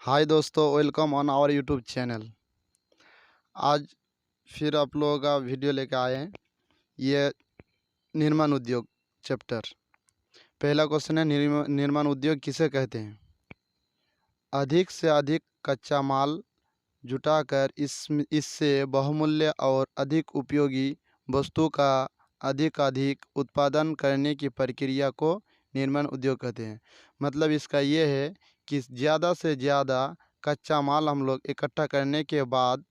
हाय दोस्तों, welcome on our YouTube channel. आज फिर आप लोगों का वीडियो लेकर आए हैं। ये निर्माण उद्योग चैप्टर। पहला क्वेश्चन है, निर्माण उद्योग किसे कहते हैं? अधिक से अधिक कच्चा माल जुटाकर इससे बहुमूल्य और अधिक उपयोगी वस्तु का अधिक उत्पादन करने की प्रक्रिया को निर्माण उद्योग कहते हैं। मतलब इसका ये है कि ज़्यादा से ज़्यादा कच्चा माल हम लोग इकट्ठा करने के बाद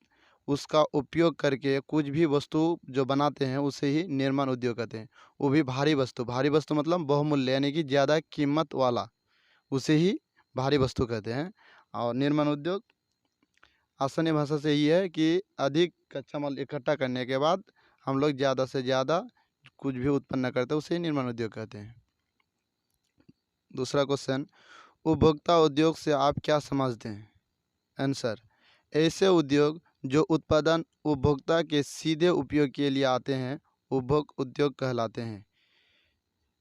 उसका उपयोग करके कुछ भी वस्तु जो बनाते हैं उसे ही निर्माण उद्योग कहते हैं। वो भी भारी वस्तु मतलब बहुमूल्य यानी कि ज़्यादा कीमत वाला, उसे ही भारी वस्तु कहते हैं। और निर्माण उद्योग आसानी भाषा से ये है कि अधिक कच्चा माल इकट्ठा करने के बाद हम लोग ज़्यादा से ज़्यादा कुछ भी उत्पन्न करते हैं, उसे ही निर्माण उद्योग कहते हैं। दूसरा क्वेश्चन, उपभोक्ता उद्योग से आप क्या समझते हैं? आंसर, ऐसे उद्योग जो उत्पादन उपभोक्ता के सीधे उपयोग के लिए आते हैं उपभोग उद्योग कहलाते हैं।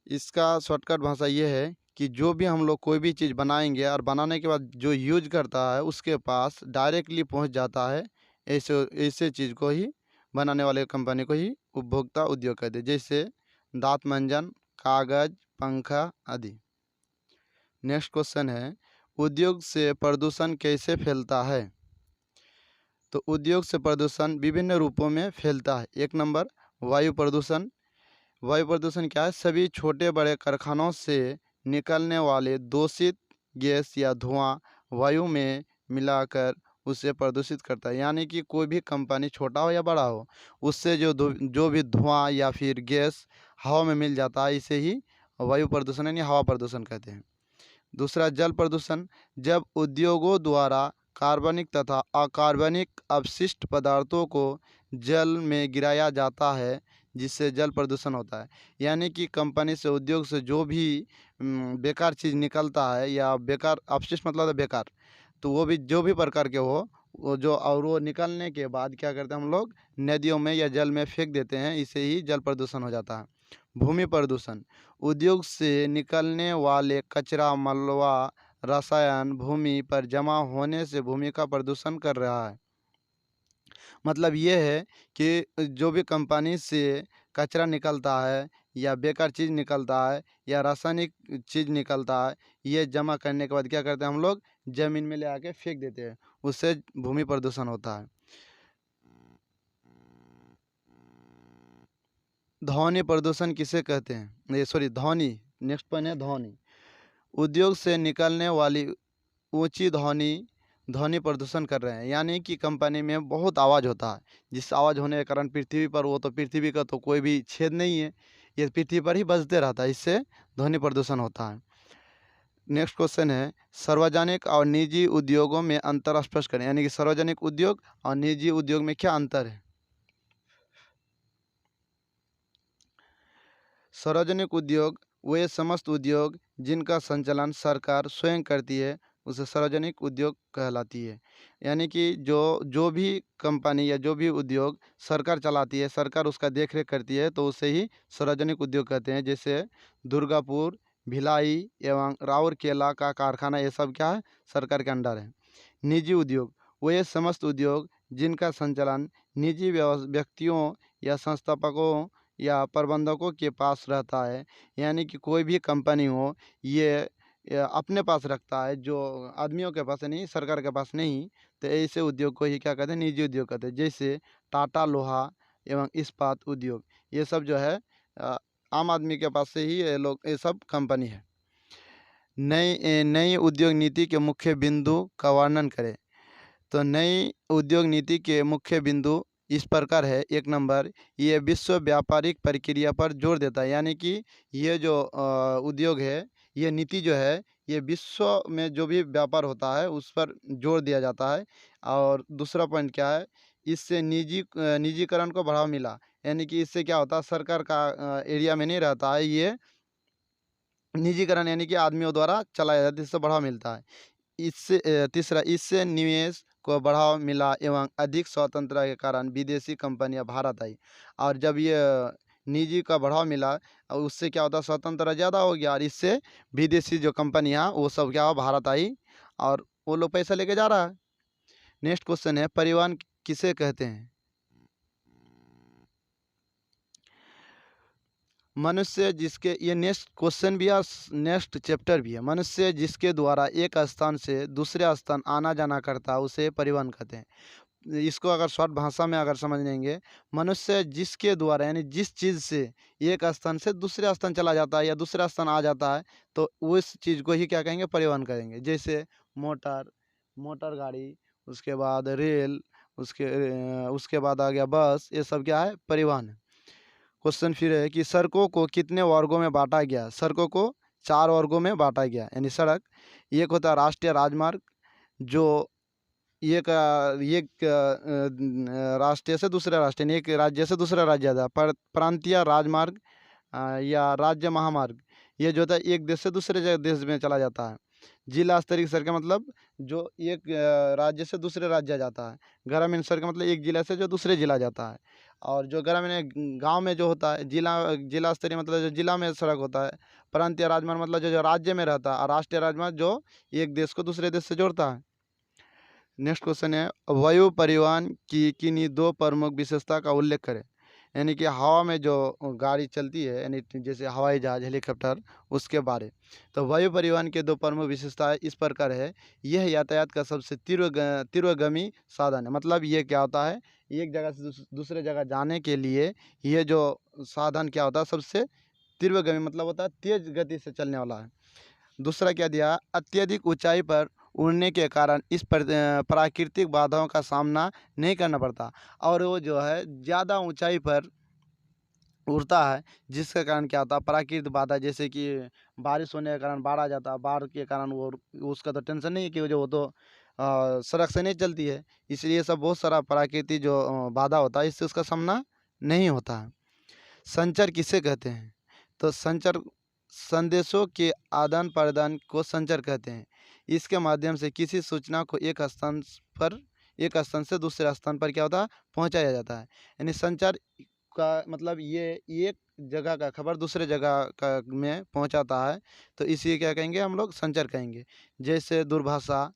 इसका शॉर्टकट भाषा ये है कि जो भी हम लोग कोई भी चीज़ बनाएंगे और बनाने के बाद जो यूज करता है उसके पास डायरेक्टली पहुंच जाता है, ऐसे ऐसे चीज़ को ही बनाने वाले कंपनी को ही उपभोक्ता उद्योग कहते हैं। जैसे दांत मंजन, कागज़, पंखा आदि। नेक्स्ट क्वेश्चन है, उद्योग से प्रदूषण कैसे फैलता है? तो उद्योग से प्रदूषण विभिन्न रूपों में फैलता है। एक नंबर, वायु प्रदूषण। वायु प्रदूषण क्या है? सभी छोटे बड़े कारखानों से निकलने वाले दूषित गैस या धुआं वायु में मिलाकर उसे प्रदूषित करता है। यानी कि कोई भी कंपनी छोटा हो या बड़ा हो, उससे जो भी धुआं या फिर गैस हवा में मिल जाता है, इसे ही वायु प्रदूषण यानी हवा प्रदूषण कहते हैं। दूसरा, जल प्रदूषण। जब उद्योगों द्वारा कार्बनिक तथा अकार्बनिक अपशिष्ट पदार्थों को जल में गिराया जाता है, जिससे जल प्रदूषण होता है। यानी कि कंपनी से, उद्योग से जो भी बेकार चीज़ निकलता है या बेकार अपशिष्ट मतलब है बेकार, तो वो भी जो भी प्रकार के हो, वो निकलने के बाद क्या करते हैं हम लोग नदियों में या जल में फेंक देते हैं, इसे ही जल प्रदूषण हो जाता है। भूमि प्रदूषण। उद्योग से निकलने वाले कचरा, मलबा, रसायन भूमि पर जमा होने से भूमि का प्रदूषण कर रहा है। मतलब ये है कि जो भी कंपनी से कचरा निकलता है या बेकार चीज़ निकलता है या रासायनिक चीज़ निकलता है, ये जमा करने के बाद क्या करते हैं हम लोग ज़मीन में ले आके फेंक देते हैं, उससे भूमि प्रदूषण होता है। ध्वनि प्रदूषण किसे कहते हैं? ये सॉरी, ध्वनि। नेक्स्ट पॉइंट है ध्वनि। उद्योग से निकलने वाली ऊंची ध्वनि ध्वनि प्रदूषण कर रहे हैं। यानी कि कंपनी में बहुत आवाज़ होता है, जिस आवाज़ होने के कारण पृथ्वी पर, वो तो पृथ्वी का तो कोई भी छेद नहीं है, ये पृथ्वी पर ही बजते रहता है, इससे ध्वनि प्रदूषण होता है। नेक्स्ट क्वेश्चन है, सार्वजनिक और निजी उद्योगों में अंतर स्पष्ट करें। यानी कि सार्वजनिक उद्योग और निजी उद्योग में क्या अंतर है? सार्वजनिक उद्योग वे समस्त उद्योग जिनका संचालन सरकार स्वयं करती है, उसे सार्वजनिक उद्योग कहलाती है। यानी कि जो भी कंपनी या जो भी उद्योग सरकार चलाती है, सरकार उसका देख रेख करती है, तो उसे ही सार्वजनिक उद्योग कहते हैं। जैसे दुर्गापुर, भिलाई एवं राउरकेला का कारखाना, ये सब क्या है? सरकार के अंडर है। निजी उद्योग वे समस्त उद्योग जिनका संचालन निजी व्यक्तियों या संस्थापकों या प्रबंधकों के पास रहता है। यानी कि कोई भी कंपनी हो, ये अपने पास रखता है, जो आदमियों के पास नहीं, सरकार के पास नहीं, तो ऐसे उद्योग को ही क्या कहते हैं? निजी उद्योग कहते हैं। जैसे टाटा लोहा एवं इस्पात उद्योग, ये सब जो है आम आदमी के पास से ही ये सब कंपनी है। नई उद्योग नीति के मुख्य बिंदु का वर्णन करें। तो नई उद्योग नीति के मुख्य बिंदु इस प्रकार है। एक नंबर, ये विश्व व्यापारिक प्रक्रिया पर जोर देता है। यानी कि ये जो उद्योग है, ये नीति जो है, ये विश्व में जो भी व्यापार होता है उस पर जोर दिया जाता है। और दूसरा पॉइंट क्या है? इससे निजीकरण को बढ़ावा मिला। यानी कि इससे क्या होता है? सरकार का एरिया में नहीं रहता है, ये निजीकरण यानी कि आदमियों द्वारा चलाया जाता है, इससे बढ़ावा मिलता है। तीसरा, इससे निवेश को बढ़ावा मिला एवं अधिक स्वतंत्रता के कारण विदेशी कंपनियां भारत आई। और जब ये निजी का बढ़ावा मिला और उससे क्या होता है स्वतंत्रता ज़्यादा हो गया और इससे विदेशी जो कंपनियां वो सब क्या हुआ भारत आई और वो लोग पैसा लेके जा रहा है। नेक्स्ट क्वेश्चन है परिवहन किसे कहते हैं? मनुष्य जिसके ये नेक्स्ट क्वेश्चन भी है और नेक्स्ट चैप्टर भी है। मनुष्य जिसके द्वारा एक स्थान से दूसरे स्थान आना जाना करता है उसे परिवहन कहते हैं। इसको अगर शॉर्ट भाषा में अगर समझ लेंगे, मनुष्य जिसके द्वारा यानी जिस चीज़ से एक स्थान से दूसरे स्थान चला जाता है या दूसरा स्थान आ जाता है तो उस चीज़ को ही क्या कहेंगे? परिवहन कहेंगे। जैसे मोटर, मोटर गाड़ी, उसके बाद रेल, उसके बाद आ गया बस, ये सब क्या है? परिवहन है। क्वेश्चन फिर है कि सड़कों को कितने वर्गों में बांटा गया? सड़कों को 4 वर्गों में बांटा गया। यानी सड़क एक होता है राष्ट्रीय राजमार्ग जो राष्ट्रीय से दूसरे राष्ट्र यानी एक राज्य से दूसरा राज्य जाता है। प्रांतीय राजमार्ग या राज्य महामार्ग ये जो होता है एक देश से दूसरे देश में चला जाता है। जिला स्तरीय सड़कें मतलब जो एक राज्य से दूसरे राज्य जाता है। ग्रामीण सड़कें मतलब एक जिला से जो दूसरे जिला जाता है। और जो ग्रामीण गांव में जो होता है जिला स्तरीय मतलब जो जिला में सड़क होता है। प्रांतीय राजमार्ग मतलब जो राज्य में रहता है और राष्ट्रीय राजमार्ग जो एक देश को दूसरे देश से जोड़ता है। नेक्स्ट क्वेश्चन है वायु परिवहन की किन्हीं 2 प्रमुख विशेषता का उल्लेख करें। यानी कि हवा में जो गाड़ी चलती है यानी जैसे हवाई जहाज, हेलीकॉप्टर उसके बारे। तो वायु परिवहन के 2 प्रमुख विशेषताएं इस प्रकार है। यह यातायात का सबसे तीव्रगामी साधन है। मतलब ये क्या होता है एक जगह से दूसरे जगह जाने के लिए ये जो साधन क्या होता है सबसे तीव्रगामी मतलब होता है तेज गति से चलने वाला है। दूसरा क्या दिया अत्यधिक ऊंचाई पर उड़ने के कारण इस प्राकृतिक बाधाओं का सामना नहीं करना पड़ता और वो जो है ज़्यादा ऊंचाई पर उड़ता है जिसके कारण क्या होता है प्राकृतिक बाधा जैसे कि बारिश होने के कारण बाढ़ आ जाता है। बाढ़ के कारण वो उसका तो टेंशन नहीं है कि वो तो सड़क से नहीं चलती है। इसलिए सब बहुत सारा प्राकृतिक जो बाधा होता है इससे उसका सामना नहीं होता है। संचार किसे कहते हैं? तो संचार संदेशों के आदान प्रदान को संचार कहते हैं। इसके माध्यम से किसी सूचना को एक स्थान से दूसरे स्थान पर क्या होता है पहुंचाया जाता है। यानी संचार का मतलब ये एक जगह का खबर दूसरे जगह का में पहुंचाता है तो इसी क्या कहेंगे हम लोग संचार कहेंगे। जैसे दूरभाषा,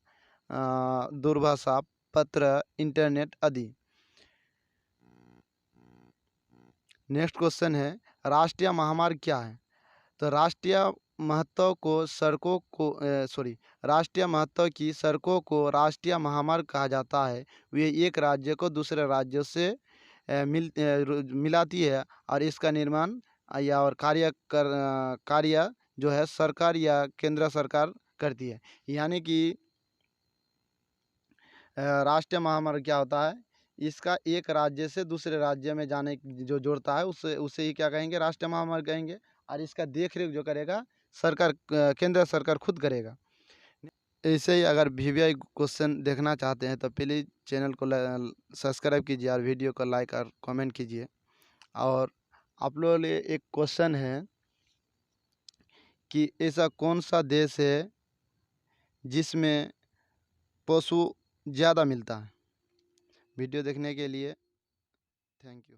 पत्र, इंटरनेट आदि। नेक्स्ट क्वेश्चन है राष्ट्रीय महामार्ग क्या है? तो राष्ट्रीय महत्व की सड़कों को राष्ट्रीय महामार्ग कहा जाता है। वे एक राज्य को दूसरे राज्यों से मिलाती है और इसका निर्माण या और कार्य जो है सरकार या केंद्र सरकार करती है। यानी कि राष्ट्रीय महामार्ग क्या होता है इसका एक राज्य से दूसरे राज्य में जाने जो जोड़ता है उसे ही क्या कहेंगे राष्ट्रीय महामार्ग कहेंगे और इसका देख रेख जो करेगा सरकार केंद्र सरकार खुद करेगा। ऐसे ही अगर वीवीआई क्वेश्चन देखना चाहते हैं तो प्लीज़ चैनल को सब्सक्राइब कीजिए और वीडियो को लाइक और कमेंट कीजिए। और आप लोगों के लिए एक क्वेश्चन है कि ऐसा कौन सा देश है जिसमें पशु ज़्यादा मिलता है? वीडियो देखने के लिए थैंक यू।